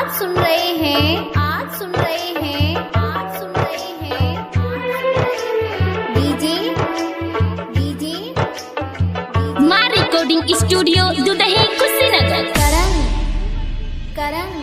आज सुन रहे हैं डीजे माँ रिकॉर्डिंग स्टूडियो दुदही कुशीनगर। करण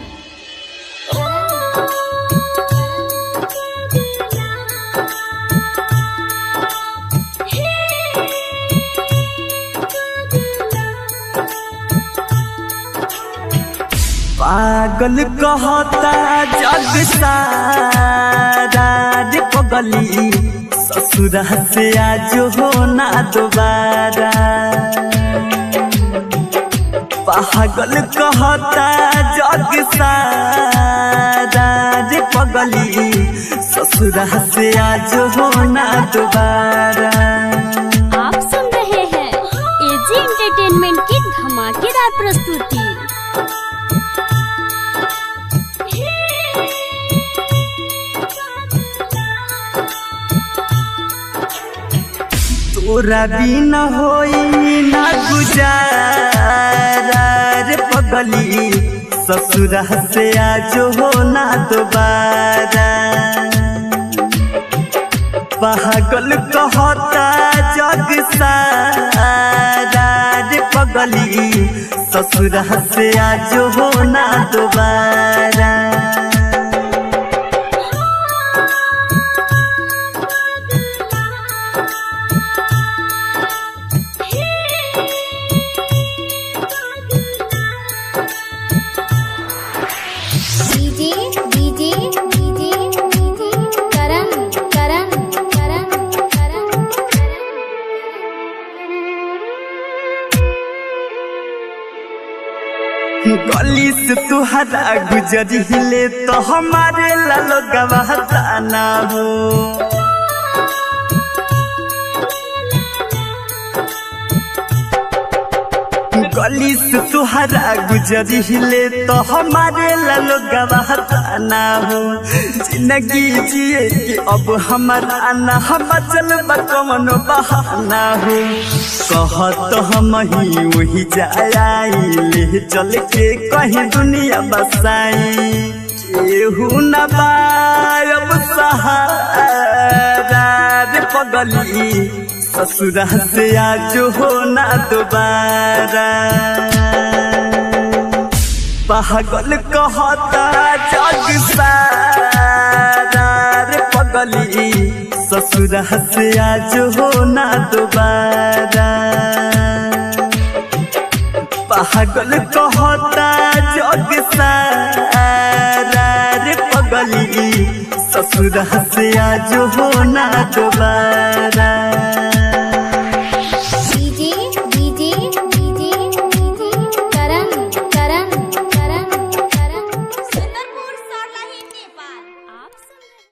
पागल कहता जग सारा रे पगली, ससुरा से आज हो ना दोबारा। पागल कहता जग सारा रे पगली, ससुरा से आज हो ना दोबारा। आप सुन रहे हैं एजी एंटरटेनमेंट की धमाकेदार प्रस्तुति। तोरा बिना होई ना गुजारा रे पगली, ससुरा से आज हो ना दोबारा। पागल कहता जग सारा रे पगली, ससुरा से आज हो ना दोबारा। गली से तुहरा गुजरिले तो हमारे लालो गवाहता ना हो। गली से तुहरा गुजरिले तो हमारे लालो गवाहता ना हो। जिंदगी जिए कि अब हमारा ना हम चल बकमन बहाना हो। कहत हम ही वही जाए चल के कहीं दुनिया बसाई। केहू न बायब सहारा रे पगली, ससुरा से आज हो ना दोबारा। पागल कहता जग सारा रे पगली, ससुरा से आज हो ना दोबारा। पागल कहता जग सारा रे पगली, ससुरा से आज हो ना दोबारा।